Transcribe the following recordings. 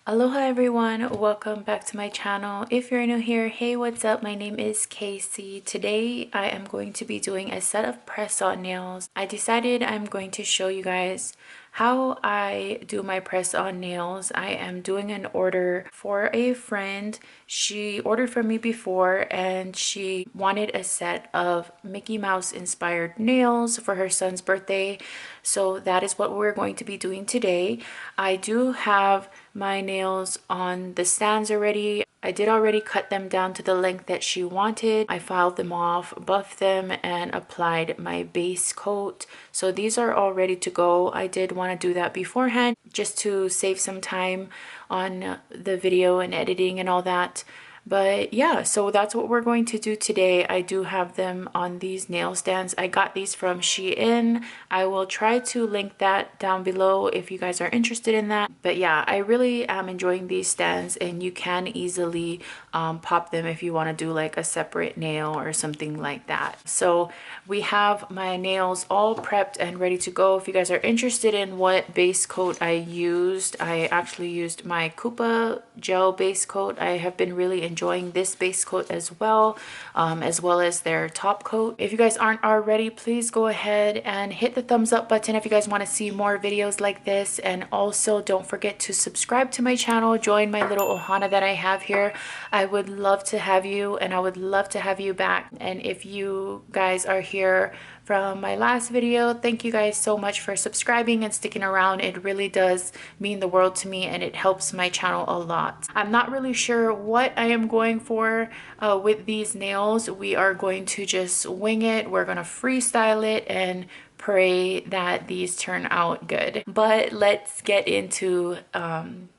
Aloha everyone, welcome back to my channel. If you're new here, hey, what's up? My name is Casey. Today I am going to be doing a set of press-on nails. I decided I'm going to show you guys how I do my press-on nails. I am doing an order for a friend. She ordered from me before and she wanted a set of Mickey Mouse inspired nails for her son's birthday. So that is what we're going to be doing today. I do have my nails on the stands already. I did already cut them down to the length that she wanted. I filed them off, buffed them, and applied my base coat. So these are all ready to go. I did want to do that beforehand just to save some time on the video and editing and all that. But yeah, so that's what we're going to do today. I do have them on these nail stands. I got these from Shein. I will try to link that down below if you guys are interested in that. But yeah, I really am enjoying these stands, and you can easily pop them if you want to do like a separate nail or something like that. So we have my nails all prepped and ready to go. If you guys are interested in what base coat I used, I actually used my Kupa gel base coat. I have been really enjoying this base coat as well as their top coat. If you guys aren't already, please go ahead and hit the thumbs up button if you guys want to see more videos like this, and also don't forget to subscribe to my channel, join my little ohana that I have here. I would love to have you, and I would love to have you back. And if you guys are here from my last video, thank you guys so much for subscribing and sticking around. It really does mean the world to me, and it helps my channel a lot. I'm not really sure what I am going for with these nails. We are going to just wing it. We're gonna freestyle it and pray that these turn out good. But let's get into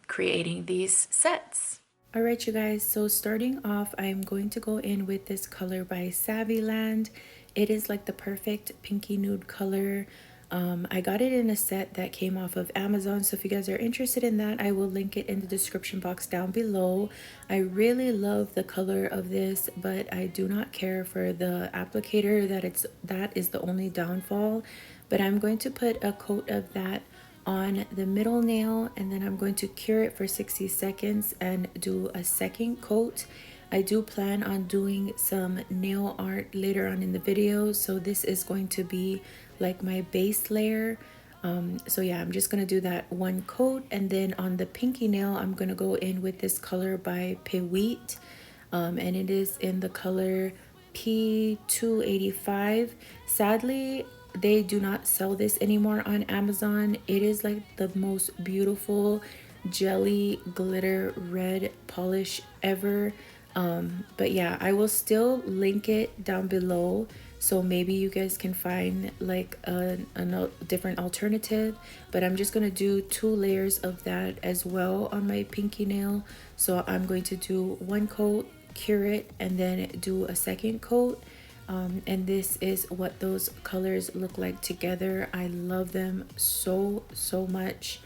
creating these sets. Alright you guys, so starting off, I'm going to go in with this color by Saviland. It is like the perfect pinky nude color. I got it in a set that came off of Amazon, so if you guys are interested in that, I will link it in the description box down below. I really love the color of this, but I do not care for the applicator. That is the only downfall. But I'm going to put a coat of that on the middle nail, and then I'm going to cure it for 60 seconds and do a second coat. I do plan on doing some nail art later on in the video, so this is going to be like my base layer. So yeah, I'm just gonna do that one coat, and then on the pinky nail I'm gonna go in with this color by Pewit, and it is in the color P285. Sadly, they do not sell this anymore on Amazon. It is like the most beautiful jelly glitter red polish ever. But yeah, I will still link it down below, so maybe you guys can find like a different alternative. But I'm just gonna do 2 layers of that as well on my pinky nail. So I'm going to do one coat, cure it, and then do a second coat. And this is what those colors look like together. I love them so much.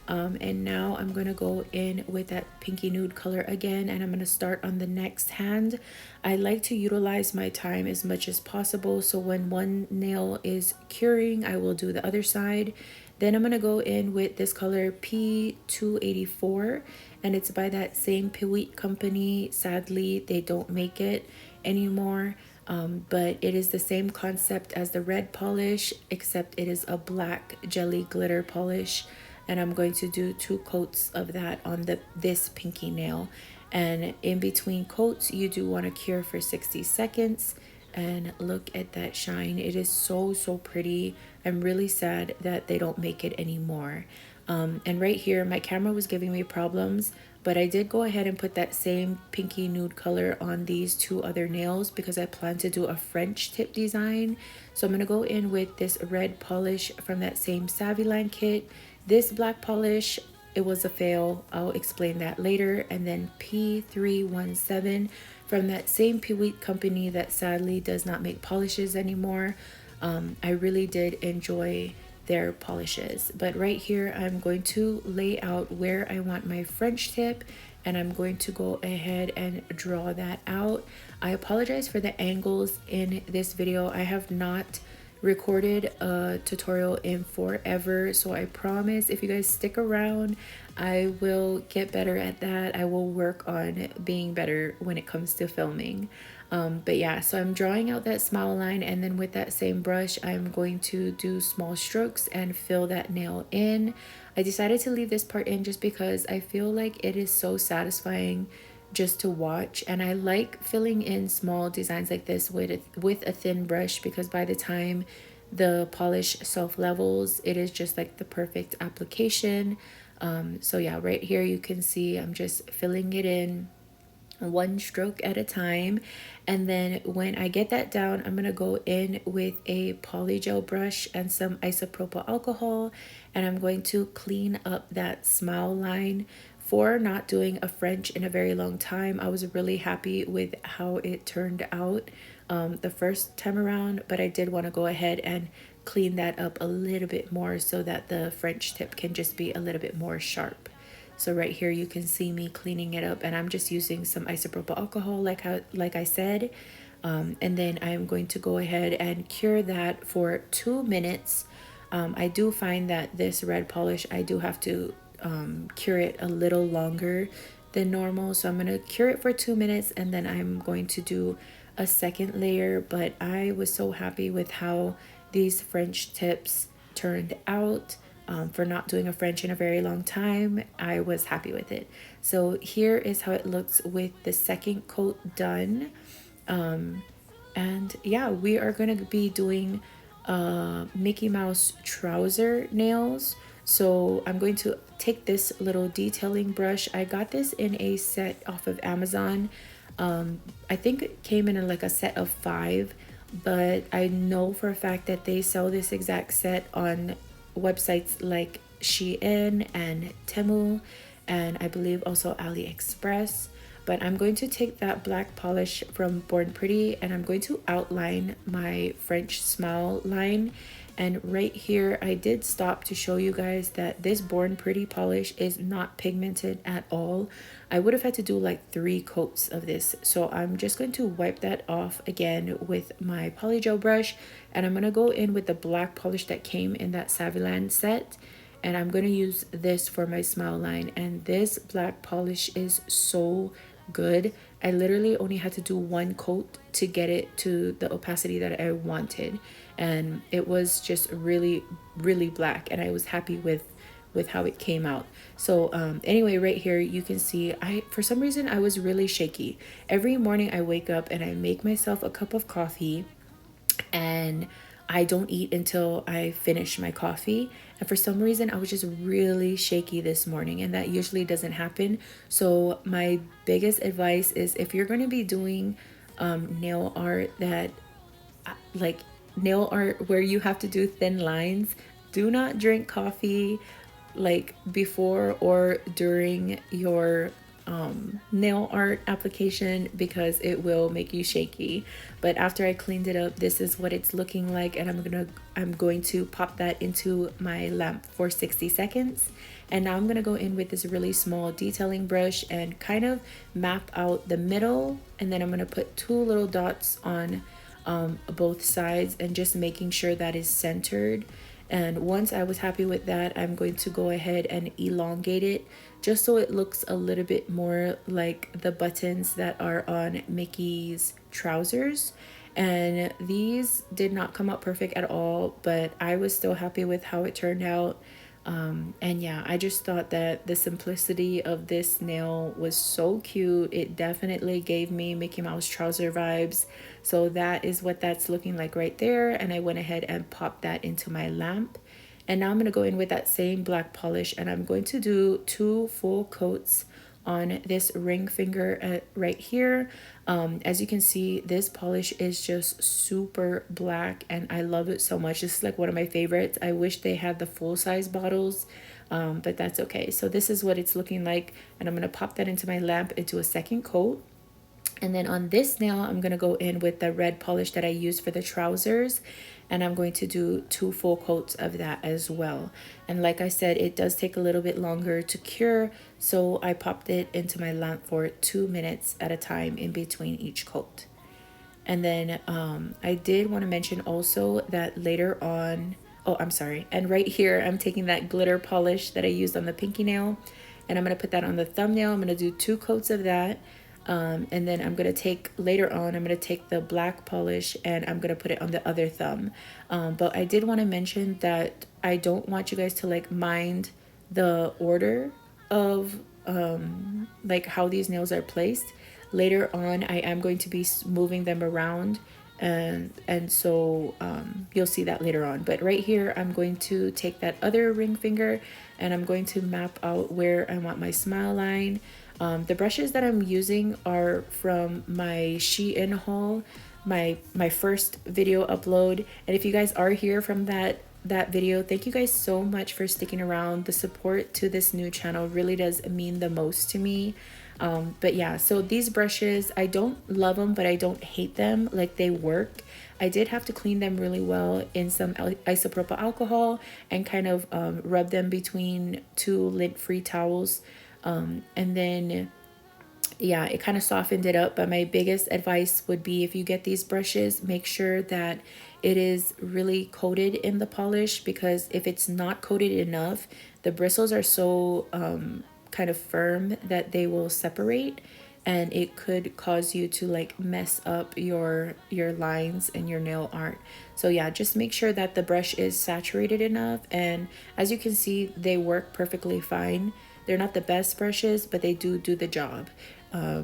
And now I'm gonna go in with that pinky nude color again, and I'm gonna start on the next hand. I like to utilize my time as much as possible, so when one nail is curing, I will do the other side. Then I'm gonna go in with this color P284, and it's by that same Pewit company. Sadly, they don't make it anymore, but it is the same concept as the red polish, except it is a black jelly glitter polish. And I'm going to do 2 coats of that on this pinky nail. And in between coats, you do want to cure for 60 seconds. And look at that shine. It is so pretty. I'm really sad that they don't make it anymore. And right here, my camera was giving me problems, but I did go ahead and put that same pinky nude color on these 2 other nails because I plan to do a French tip design. So I'm going to go in with this red polish from that same Saviland kit. This black polish, it was a fail. I'll explain that later. And then P317 from that same Pewit company that sadly does not make polishes anymore. I really did enjoy their polishes. But right here, I'm going to lay out where I want my French tip, and I'm going to go ahead and draw that out. I apologize for the angles in this video. I have not recorded a tutorial in forever, so I promise if you guys stick around, I will get better at that. I will work on being better when it comes to filming. But yeah, so I'm drawing out that smile line, and then with that same brush I'm going to do small strokes and fill that nail in. I decided to leave this part in just because I feel like it is so satisfying just to watch, and I like filling in small designs like this with a thin brush, because by the time the polish self levels, it is just like the perfect application. So yeah, right here you can see I'm just filling it in one stroke at a time, and then when I get that down, I'm gonna go in with a polygel brush and some isopropyl alcohol, and I'm going to clean up that smile line. For not doing a French in a very long time, I was really happy with how it turned out the first time around, but I did want to go ahead and clean that up a little bit more so that the French tip can just be a little bit more sharp. So right here you can see me cleaning it up, and I'm just using some isopropyl alcohol like I said. And then I'm going to go ahead and cure that for 2 minutes. I do find that this red polish, I do have to cure it a little longer than normal. So I'm going to cure it for 2 minutes, and then I'm going to do a second layer. But I was so happy with how these French tips turned out. For not doing a French in a very long time, I was happy with it. So here is how it looks with the second coat done. And yeah, we are going to be doing Mickey Mouse trouser nails. So I'm going to take this little detailing brush. I got this in a set off of Amazon. I think it came in like a set of 5, but I know for a fact that they sell this exact set on websites like Shein and Temu, and I believe also AliExpress. But I'm going to take that black polish from Born Pretty, and I'm going to outline my French smile line. And right here I did stop to show you guys that this Born Pretty polish is not pigmented at all. I would have had to do like 3 coats of this, so I'm just going to wipe that off again with my polygel brush, and I'm going to go in with the black polish that came in that Saviland set, and I'm going to use this for my smile line. And this black polish is so good. I literally only had to do 1 coat to get it to the opacity that I wanted, and it was just really black, and I was happy with how it came out. So anyway, right here you can see for some reason I was really shaky. Every morning I wake up and I make myself a cup of coffee, and I don't eat until I finish my coffee. And for some reason I was just really shaky this morning, and that usually doesn't happen. So my biggest advice is, if you're going to be doing nail art that like nail art where you have to do thin lines, do not drink coffee like before or during your nail art application, because it will make you shaky. But after I cleaned it up, this is what it's looking like, and I'm going to pop that into my lamp for 60 seconds. And now I'm going to go in with this really small detailing brush and kind of map out the middle, and then I'm going to put 2 little dots on both sides, and just making sure that is centered. And once I was happy with that, I'm going to go ahead and elongate it just so it looks a little bit more like the buttons that are on Mickey's trousers. And these did not come out perfect at all, but I was still happy with how it turned out. And yeah, I just thought that the simplicity of this nail was so cute. It definitely gave me Mickey Mouse trouser vibes. So that is what that's looking like right there. And I went ahead and popped that into my lamp. And now I'm going to go in with that same black polish, and I'm going to do 2 full coats on this ring finger right here. As you can see, this polish is just super black, and I love it so much. This is like one of my favorites. I wish they had the full-size bottles, but that's okay. So this is what it's looking like, and I'm going to pop that into my lamp and do a second coat. And then on this nail, I'm going to go in with the red polish that I used for the trousers, and I'm going to do 2 full coats of that as well. And like I said, it does take a little bit longer to cure, so I popped it into my lamp for 2 minutes at a time in between each coat. And then I did want to mention also that later on, oh, I'm sorry. And right here, I'm taking that glitter polish that I used on the pinky nail, and I'm going to put that on the thumbnail. I'm going to do 2 coats of that. And then I'm going to take, later on, I'm going to take the black polish and I'm going to put it on the other thumb. But I did want to mention that I don't want you guys to like mind the order of like how these nails are placed. Later on, I am going to be moving them around, and so you'll see that later on. But right here, I'm going to take that other ring finger and I'm going to map out where I want my smile line. The brushes that I'm using are from my Shein haul, my first video upload. And if you guys are here from that video, thank you guys so much for sticking around. The support to this new channel really does mean the most to me. But yeah, so these brushes, I don't love them, but I don't hate them. Like, they work. I did have to clean them really well in some isopropyl alcohol and kind of rub them between 2 lint-free towels. And then yeah, it kind of softened it up. But my biggest advice would be, if you get these brushes, make sure that it is really coated in the polish, because if it's not coated enough, the bristles are so kind of firm that they will separate, and it could cause you to like mess up your lines and your nail art. So yeah, just make sure that the brush is saturated enough, and as you can see, they work perfectly fine. They're not the best brushes, but they do the job.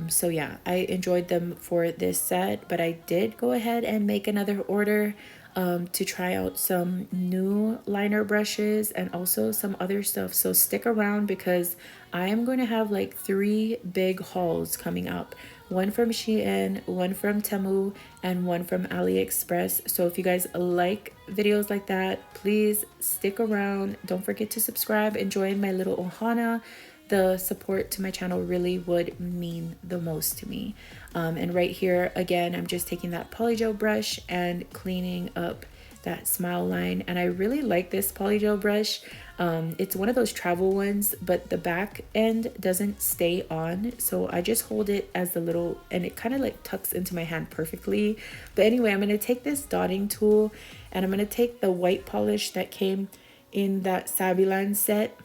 So yeah, I enjoyed them for this set, but I did go ahead and make another order to try out some new liner brushes and also some other stuff. So stick around, because I am going to have like 3 big hauls coming up. One from Shein, one from Temu, and one from AliExpress. So if you guys like videos like that, please stick around. Don't forget to subscribe and join my little ohana. The support to my channel really would mean the most to me. And right here, again, I'm just taking that polygel brush and cleaning up that smile line. And I really like this polygel brush. It's one of those travel ones, but the back end doesn't stay on. So I just hold it as the little, and it kind of like tucks into my hand perfectly. But anyway, I'm going to take this dotting tool and I'm going to take the white polish that came in that Saviland set.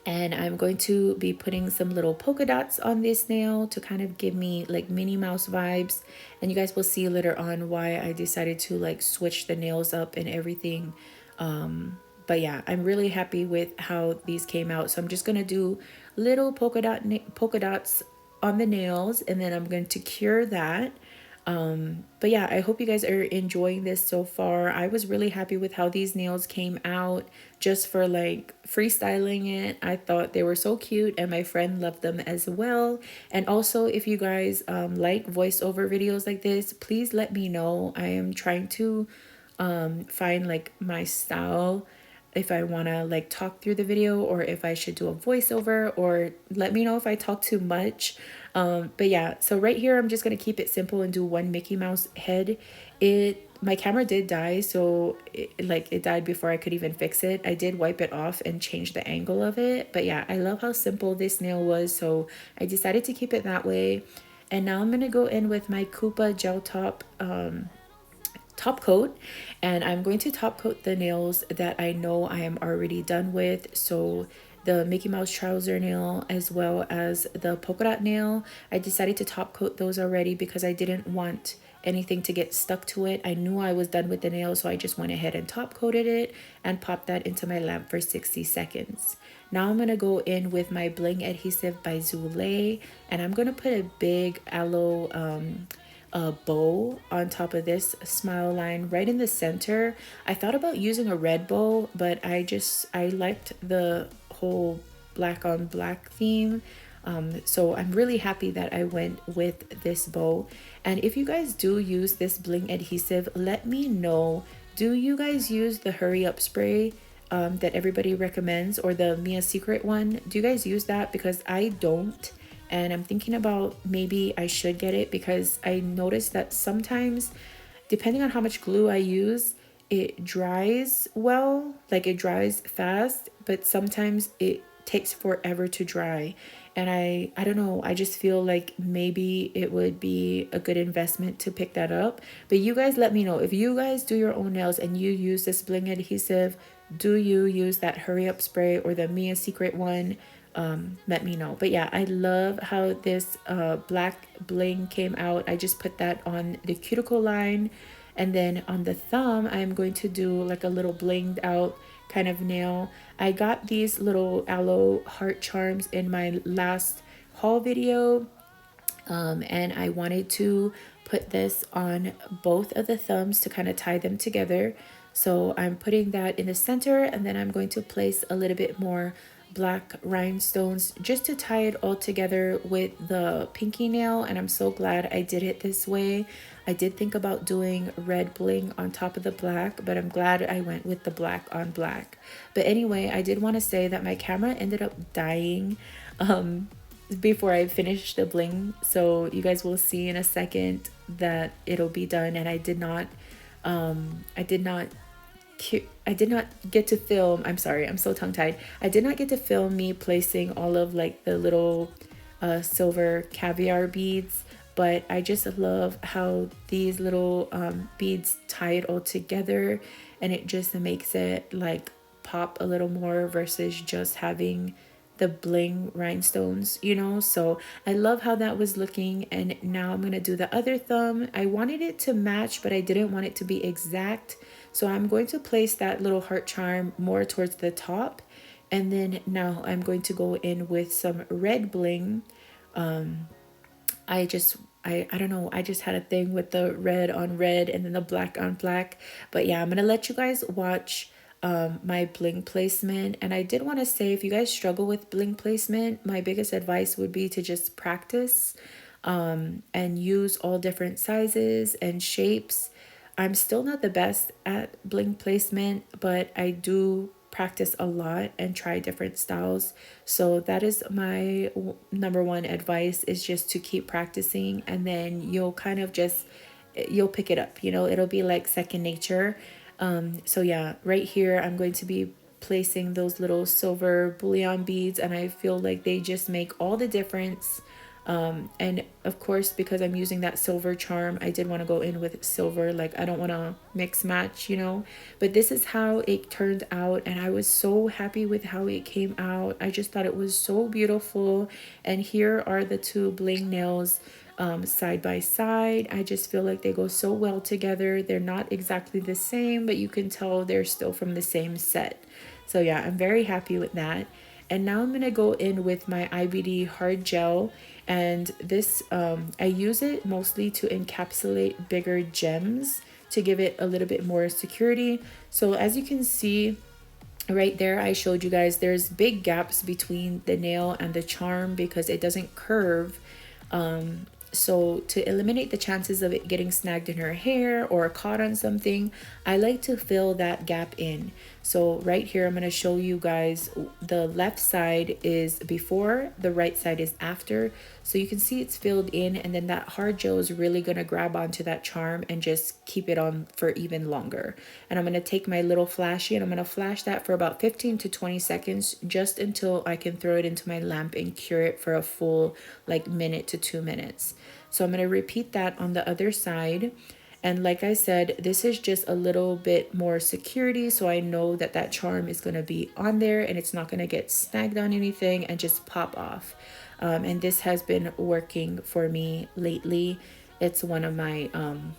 And I'm going to be putting some little polka dots on this nail to kind of give me like Minnie Mouse vibes. And you guys will see later on why I decided to like switch the nails up and everything. But yeah, I'm really happy with how these came out. So I'm just going to do little polka dots on the nails, and then I'm going to cure that. But yeah, I hope you guys are enjoying this so far. I was really happy with how these nails came out, just for like freestyling it. I thought they were so cute, and my friend loved them as well. And also, if you guys like voiceover videos like this, please let me know. I am trying to find like my style, if I want to like talk through the video, or if I should do a voiceover, or let me know if I talk too much. But yeah, so right here, I'm just going to keep it simple and do one Mickey Mouse head. My camera did die, so it died before I could even fix it. I did wipe it off and change the angle of it. But yeah, I love how simple this nail was, so I decided to keep it that way. And now I'm going to go in with my Kupa gel top coat, and I'm going to top coat the nails that I know I am already done with. So the Mickey Mouse trouser nail as well as the polka dot nail, I decided to top coat those already because I didn't want anything to get stuck to it. I knew I was done with the nail, so I just went ahead and top coated it and popped that into my lamp for 60 seconds. Now I'm going to go in with my Bling adhesive by Zule, and I'm going to put a big aloe bow on top of this smile line right in the center. I thought about using a red bow, but I liked the whole black on black theme. So I'm really happy that I went with this bow. And if you guys do use this Bling adhesive, let me know. Do you guys use the hurry up spray that everybody recommends, or the Mia Secret one? Do you guys use that? Because I don't. And I'm thinking about maybe I should get it, because I noticed that sometimes, depending on how much glue I use, it dries well, like it dries fast, but sometimes it takes forever to dry. And I don't know, I just feel like maybe it would be a good investment to pick that up. But you guys let me know if you guys do your own nails and you use this Bling adhesive. Do you use that hurry up spray or the Mia Secret one? Let me know. But yeah, I love how this black Bling came out. I just put that on the cuticle line, and then on the thumb I'm going to do like a little blinged out kind of nail. I got these little aloe heart charms in my last haul video, and I wanted to put this on both of the thumbs to kind of tie them together. So I'm putting that in the center, and then I'm going to place a little bit more black rhinestones just to tie it all together with the pinky nail. And I'm so glad I did it this way. I did think about doing red bling on top of the black, but I'm glad I went with the black on black. But anyway, I did want to say that my camera ended up dying before I finished the bling, so you guys will see in a second that it'll be done. And I did not get to film. I'm sorry, I'm so tongue-tied. I did not get to film me placing all of like the little silver caviar beads, but I just love how these little beads tie it all together, and it just makes it like pop a little more versus just having the bling rhinestones, you know. So I love how that was looking. And now I'm gonna do the other thumb. I wanted it to match, but I didn't want it to be exact, so I'm going to place that little heart charm more towards the top. And then now I'm going to go in with some red bling. I don't know, I just had a thing with the red on red and then the black on black. But yeah, I'm gonna let you guys watch my bling placement. And I did want to say, if you guys struggle with bling placement, my biggest advice would be to just practice and use all different sizes and shapes. I'm still not the best at bling placement, but I do practice a lot and try different styles. So that is my number one advice, is just to keep practicing, and then you'll kind of just, you'll pick it up, you know, it'll be like second nature. So yeah, right here I'm going to be placing those little silver bullion beads, and I feel like they just make all the difference. And of course, because I'm using that silver charm, I did want to go in with silver. Like, I don't want to mix match, you know, but this is how it turned out. And I was so happy with how it came out. I just thought it was so beautiful. And here are the two bling nails side by side. I just feel like they go so well together. They're not exactly the same, but you can tell they're still from the same set. So yeah, I'm very happy with that. And now I'm going to go in with my IBD hard gel. And this, I use it mostly to encapsulate bigger gems to give it a little bit more security. So as you can see right there, I showed you guys there's big gaps between the nail and the charm because it doesn't curve. So to eliminate the chances of it getting snagged in her hair or caught on something, I like to fill that gap in. So right here, I'm going to show you guys the left side is before, the right side is after. So you can see it's filled in, and then that hard gel is really going to grab onto that charm and just keep it on for even longer. And I'm going to take my little flashy and I'm going to flash that for about 15 to 20 seconds, just until I can throw it into my lamp and cure it for a full like minute to 2 minutes. So I'm going to repeat that on the other side. And like I said, this is just a little bit more security, so I know that that charm is going to be on there and it's not going to get snagged on anything and just pop off. And this has been working for me lately. It's one of my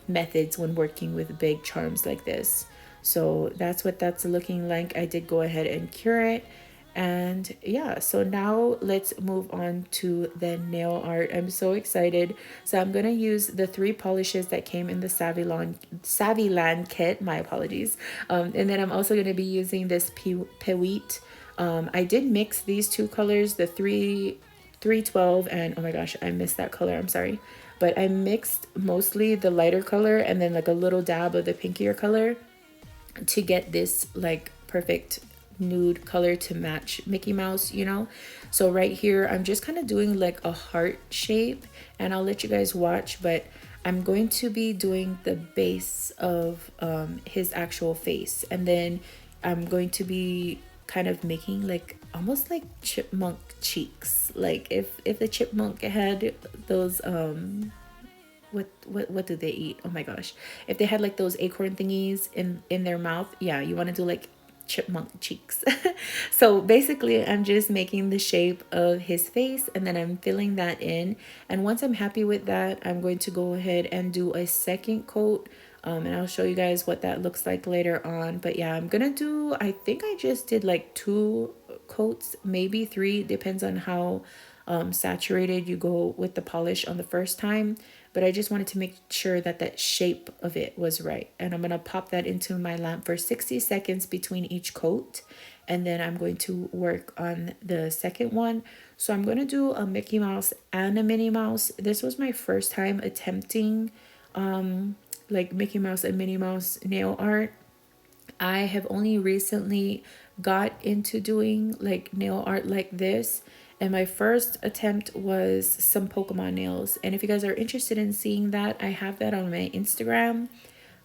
methods when working with big charms like this. So that's what that's looking like. I did go ahead and cure it. And yeah, so now let's move on to the nail art. I'm so excited. So I'm going to use the 3 polishes that came in the Saviland kit. My apologies. And then I'm also going to be using this Pewit. I did mix these 2 colors, the 312, and oh my gosh, I missed that color. I'm sorry. But I mixed mostly the lighter color and then like a little dab of the pinkier color to get this like perfect nude color to match Mickey Mouse, you know. So right here I'm just kind of doing like a heart shape, and I'll let you guys watch, but I'm going to be doing the base of his actual face, and then I'm going to be kind of making like almost like chipmunk cheeks. Like if the chipmunk had those what do they eat? Oh my gosh. If they had like those acorn thingies in their mouth, yeah, you want to do like chipmunk cheeks. So basically I'm just making the shape of his face, and then I'm filling that in. And once I'm happy with that, I'm going to go ahead and do a second coat, and I'll show you guys what that looks like later on. But yeah, I'm gonna do, I think I just did like 2 coats, maybe 3, depends on how saturated you go with the polish on the first time. But I just wanted to make sure that that shape of it was right. And I'm going to pop that into my lamp for 60 seconds between each coat. And then I'm going to work on the second one. So I'm going to do a Mickey Mouse and a Minnie Mouse. This was my first time attempting like Mickey Mouse and Minnie Mouse nail art. I have only recently got into doing like nail art like this, and my first attempt was some Pokemon nails. And if you guys are interested in seeing that, I have that on my Instagram.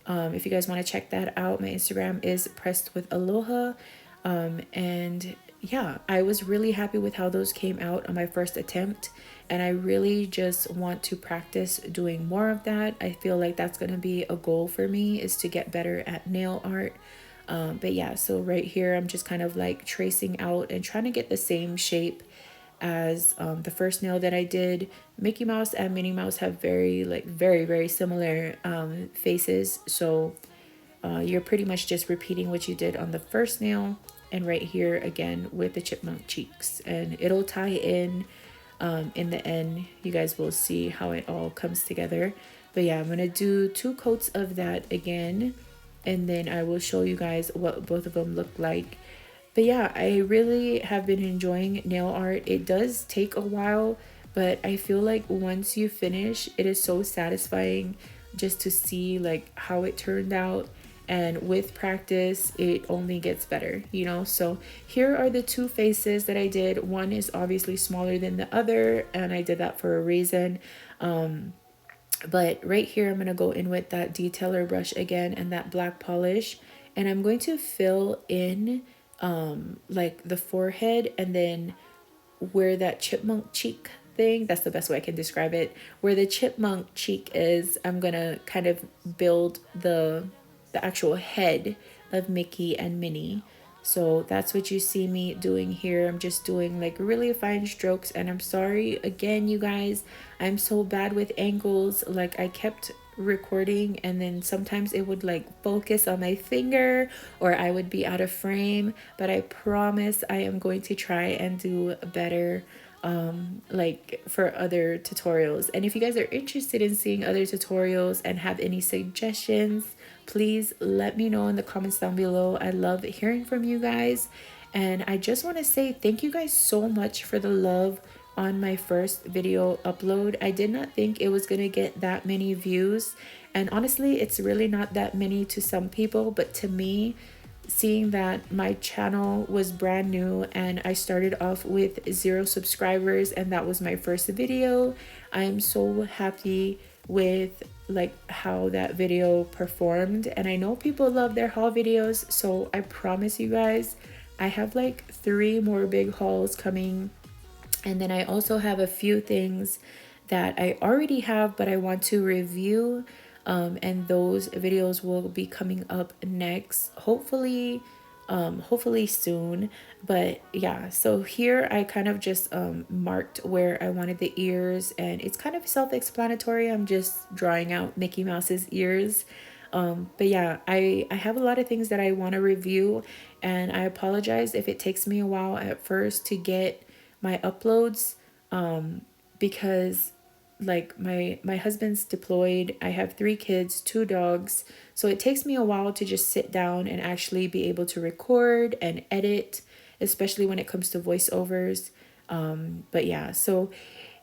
If you guys want to check that out, my Instagram is PressedWithAloha. And yeah, I was really happy with how those came out on my first attempt. And I really just want to practice doing more of that. I feel like that's going to be a goal for me, is to get better at nail art. But yeah, so right here, I'm just kind of like tracing out and trying to get the same shape as the first nail that I did. Mickey Mouse and Minnie Mouse have very similar faces. So you're pretty much just repeating what you did on the first nail, and right here again with the chipmunk cheeks, and it'll tie in the end. You guys will see how it all comes together. But yeah, I'm gonna do 2 coats of that again, and then I will show you guys what both of them look like. But yeah, I really have been enjoying nail art. It does take a while, but I feel like once you finish, it is so satisfying just to see like how it turned out. And with practice, it only gets better, you know? So here are the 2 faces that I did. One is obviously smaller than the other, and I did that for a reason. But right here, I'm going to go in with that detailer brush again and that black polish. And I'm going to fill in like the forehead, and then where that chipmunk cheek thing, that's the best way I can describe it, where the chipmunk cheek is, I'm going to kind of build the actual head of Mickey and Minnie. So that's what you see me doing here. I'm just doing like really fine strokes, and I'm sorry again, you guys, I'm so bad with angles. Like I kept recording, and then sometimes it would like focus on my finger, or I would be out of frame. But I promise I am going to try and do better like for other tutorials. And if you guys are interested in seeing other tutorials and have any suggestions, please let me know in the comments down below. I love hearing from you guys. And I just want to say thank you guys so much for the love on my first video upload. I did not think it was gonna get that many views, and honestly, it's really not that many to some people, but to me, seeing that my channel was brand new and I started off with 0 subscribers, and that was my first video, I am so happy with like how that video performed. And I know people love their haul videos, so I promise you guys, I have like 3 more big hauls coming. And then I also have a few things that I already have, but I want to review. And those videos will be coming up next, hopefully soon. But yeah, so here I kind of just marked where I wanted the ears, and it's kind of self-explanatory. I'm just drawing out Mickey Mouse's ears. But yeah, I have a lot of things that I want to review, and I apologize if it takes me a while at first to get my uploads, because like my husband's deployed. I have 3 kids, 2 dogs, so it takes me a while to just sit down and actually be able to record and edit, especially when it comes to voiceovers. But yeah, so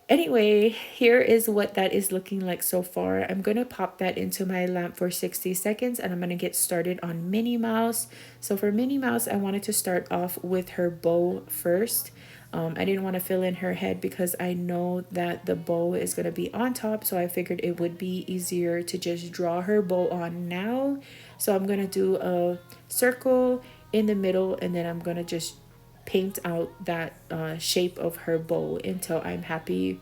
anyway, here is what that is looking like so far. I'm gonna pop that into my lamp for 60 seconds, and I'm gonna get started on Minnie Mouse. So for Minnie Mouse, I wanted to start off with her bow first. I didn't want to fill in her head because I know that the bow is going to be on top, so I figured it would be easier to just draw her bow on now. So I'm going to do a circle in the middle, and then I'm gonna just paint out that shape of her bow until I'm happy.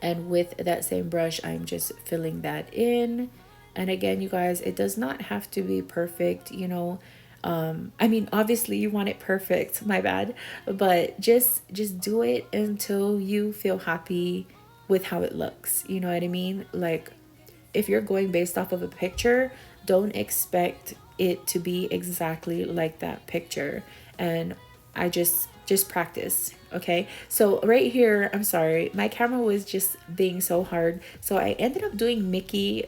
And with that same brush, I'm just filling that in. And again, you guys, it does not have to be perfect, you know. I mean, obviously you want it perfect, my bad, but just do it until you feel happy with how it looks. You know what I mean? Like, if you're going based off of a picture, don't expect it to be exactly like that picture. And I just practice. Okay, so right here, I'm sorry, my camera was just being so hard, so I ended up doing Mickey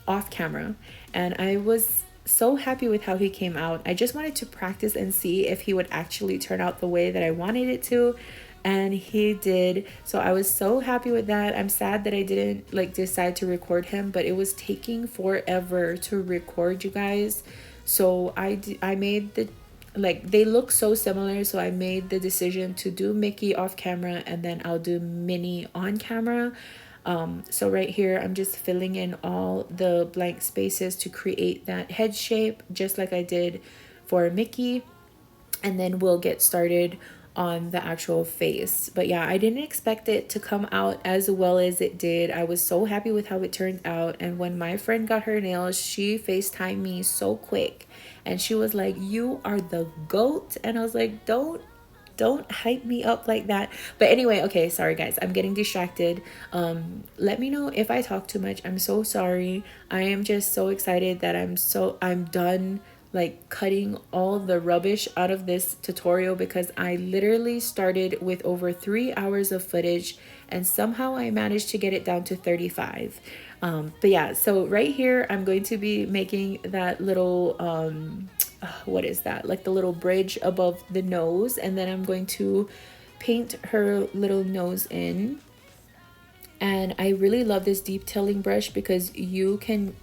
off camera, and I was so happy with how he came out. I just wanted to practice and see if he would actually turn out the way that I wanted it to, and he did. So I was so happy with that. I'm sad that I didn't like decide to record him, but it was taking forever to record, you guys. So I made the, like, they look so similar, so I made the decision to do Mickey off camera, and then I'll do Minnie on camera. So right here, I'm just filling in all the blank spaces to create that head shape, just like I did for Mickey. And then we'll get started on the actual face. But yeah, I didn't expect it to come out as well as it did. I was so happy with how it turned out. And when my friend got her nails, she FaceTimed me so quick. And she was like, "You are the GOAT." And I was like, don't hype me up like that. But anyway, okay, sorry guys, I'm getting distracted. Let me know if I talk too much. I'm so sorry. I am just so excited that I'm done like cutting all the rubbish out of this tutorial, because I literally started with over 3 hours of footage, and somehow I managed to get it down to 35. But yeah, so right here I'm going to be making that little what is that, like the little bridge above the nose, and then I'm going to paint her little nose in. And I really love this detailing brush because you can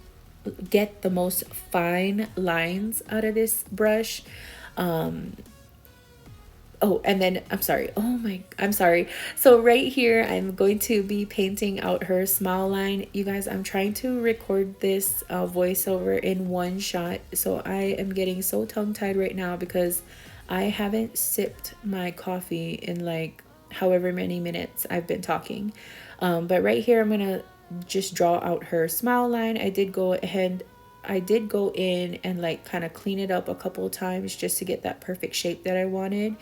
get the most fine lines out of this brush. Oh, and then I'm sorry. So right here, I'm going to be painting out her smile line. You guys, I'm trying to record this voiceover in one shot. So I am getting so tongue-tied right now because I haven't sipped my coffee in like however many minutes I've been talking. But right here, I'm gonna just draw out her smile line. I did go in and like kind of clean it up a couple of times just to get that perfect shape that I wanted.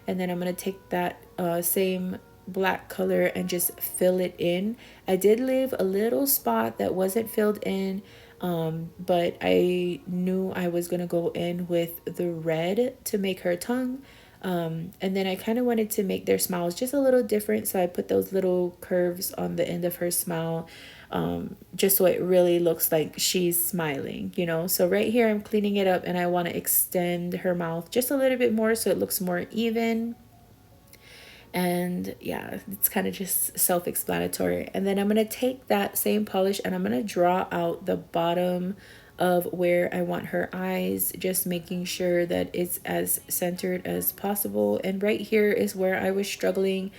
And then I'm going to take that same black color and just fill it in. I did leave a little spot that wasn't filled in, but I knew I was going to go in with the red to make her tongue. And then I kind of wanted to make their smiles just a little different, so I put those little curves on the end of her smile, just so it really looks like she's smiling, you know. So right here I'm cleaning it up, and I want to extend her mouth just a little bit more so it looks more even. And yeah, it's kind of just self-explanatory. And then I'm going to take that same polish and I'm going to draw out the bottom of where I want her eyes, just making sure that it's as centered as possible. And right here is where I was struggling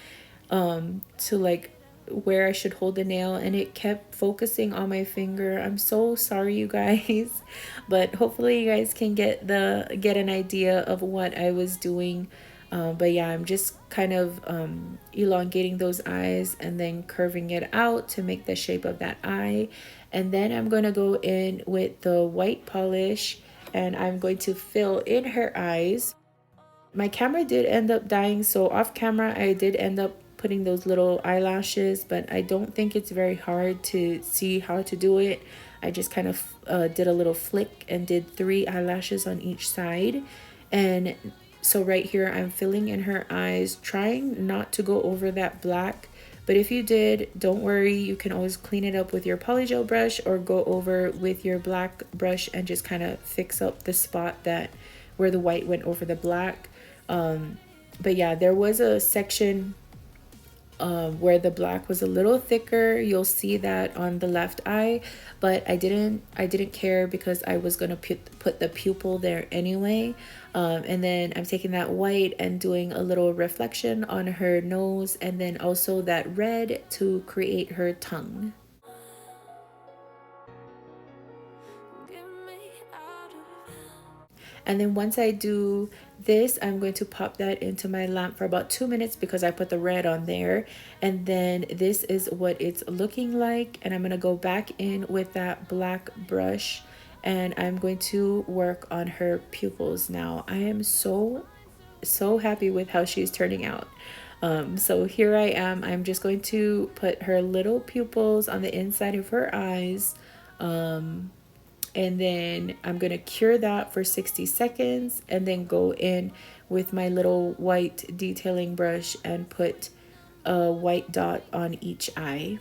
to like where I should hold the nail, and it kept focusing on my finger. I'm so sorry, you guys, but hopefully you guys can get an idea of what I was doing. But yeah, I'm just kind of elongating those eyes and then curving it out to make the shape of that eye. And then I'm going to go in with the white polish and I'm going to fill in her eyes. My camera did end up dying, so off camera I did end up putting those little eyelashes, but I don't think it's very hard to see how to do it. I just kind of did a little flick and did 3 eyelashes on each side. And so right here I'm filling in her eyes, trying not to go over that black. But if you did, don't worry, you can always clean it up with your polygel brush or go over with your black brush and just kind of fix up the spot that where the white went over the black. But yeah, there was a section where the black was a little thicker. You'll see that on the left eye, but I didn't care because I was gonna put the pupil there anyway. And then I'm taking that white and doing a little reflection on her nose, and then also that red to create her tongue. And then once I do this, I'm going to pop that into my lamp for about 2 minutes because I put the red on there. And then this is what it's looking like. And I'm going to go back in with that black brush and I'm going to work on her pupils now. I am so happy with how she's turning out. So here I am. I'm just going to put her little pupils on the inside of her eyes. And then I'm going to cure that for 60 seconds and then go in with my little white detailing brush and put a white dot on each eye.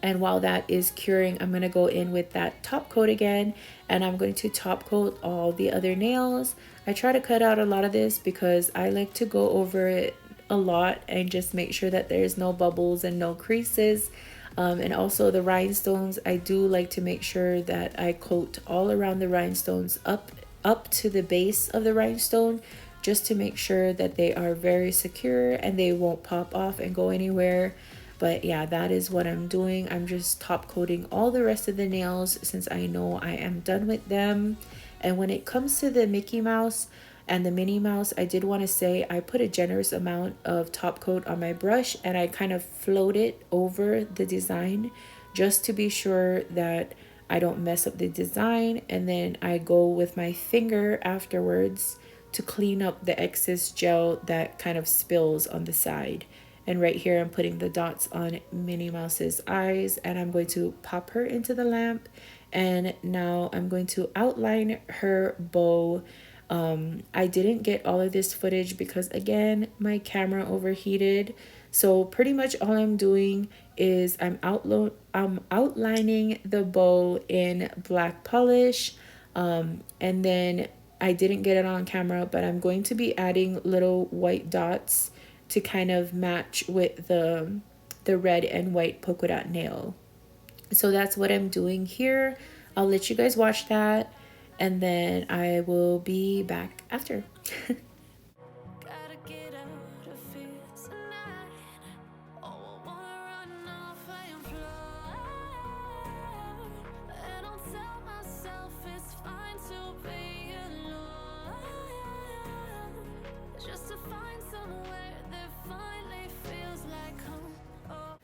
And while that is curing, I'm going to go in with that top coat again and I'm going to top coat all the other nails. I try to cut out a lot of this because I like to go over it a lot and just make sure that there's no bubbles and no creases. And also the rhinestones, I do like to make sure that I coat all around the rhinestones up to the base of the rhinestone, just to make sure that they are very secure and they won't pop off and go anywhere. But yeah, that is what I'm doing. I'm just top coating all the rest of the nails since I know I am done with them. And when it comes to the Mickey Mouse and the Minnie Mouse, I did want to say I put a generous amount of top coat on my brush and I kind of float it over the design just to be sure that I don't mess up the design. And then I go with my finger afterwards to clean up the excess gel that kind of spills on the side. And right here I'm putting the dots on Minnie Mouse's eyes and I'm going to pop her into the lamp. And now I'm going to outline her bow. I didn't get all of this footage because again my camera overheated, so pretty much all I'm doing is I'm outlining the bow in black polish, and then I didn't get it on camera, but I'm going to be adding little white dots to kind of match with the red and white polka dot nail. So that's what I'm doing here. I'll let you guys watch that and then I will be back after.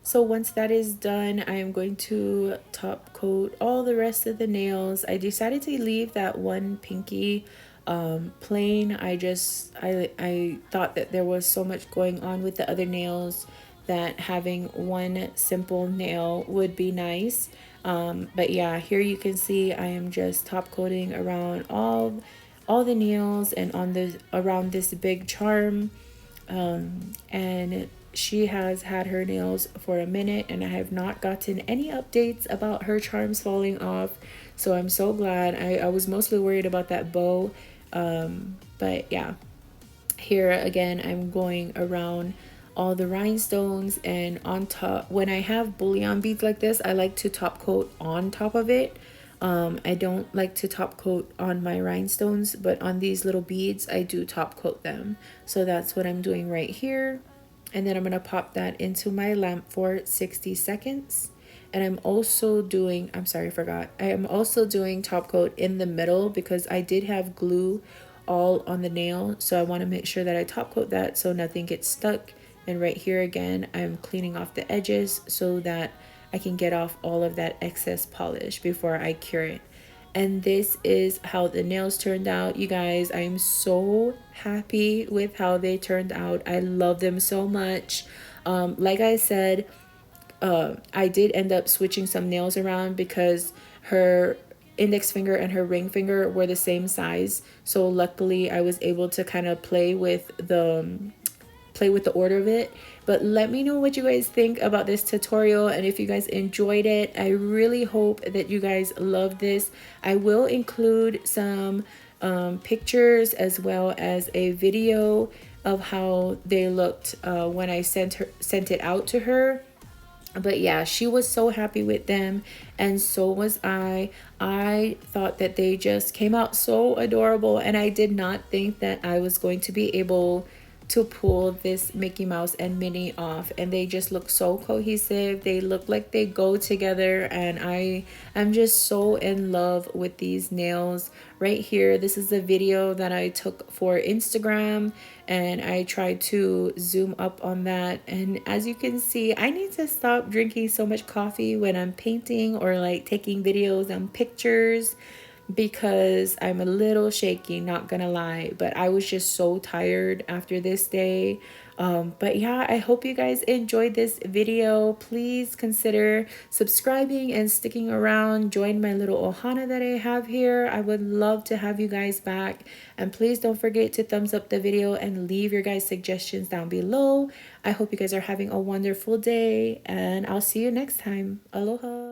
So once that is done, I am going to top coat all the rest of the nails. I decided to leave that one pinky plain. I thought that there was so much going on with the other nails that having one simple nail would be nice. But yeah, here you can see I am just top coating around all the nails and on the around this big charm, and she has had her nails for a minute and I have not gotten any updates about her charms falling off, so I'm so glad. I was mostly worried about that bow, but yeah, here again I'm going around all the rhinestones, and on top, when I have bullion beads like this, I like to top coat on top of it. I don't like to top coat on my rhinestones, but on these little beads I do top coat them. So that's what I'm doing right here. And then I'm going to pop that into my lamp for 60 seconds. And I'm also doing, I'm sorry, I forgot. I am also doing top coat in the middle because I did have glue all on the nail. So I want to make sure that I top coat that so nothing gets stuck. And right here again, I'm cleaning off the edges so that I can get off all of that excess polish before I cure it. And this is how the nails turned out, you guys. I'm so happy with how they turned out. I love them so much. Like I said, I did end up switching some nails around because her index finger and her ring finger were the same size. So luckily I was able to kind of play with the order of it. But let me know what you guys think about this tutorial and if you guys enjoyed it. I really hope that you guys love this. I will include some pictures as well as a video of how they looked when I sent it out to her. But yeah, she was so happy with them and so was I. I thought that they just came out so adorable, and I did not think that I was going to be able to pull this Mickey Mouse and Minnie off, and they just look so cohesive. They look like they go together, and I am just so in love with these nails right here. This is a video that I took for Instagram, and I tried to zoom up on that, and as you can see, I need to stop drinking so much coffee when I'm painting or like taking videos and pictures, because I'm a little shaky, not gonna lie, but I was just so tired after this day. But yeah, I hope you guys enjoyed this video. Please consider subscribing and sticking around. Join my little ohana that I have here. I would love to have you guys back, and please don't forget to thumbs up the video and leave your guys suggestions down below. I hope you guys are having a wonderful day, and I'll see you next time. Aloha.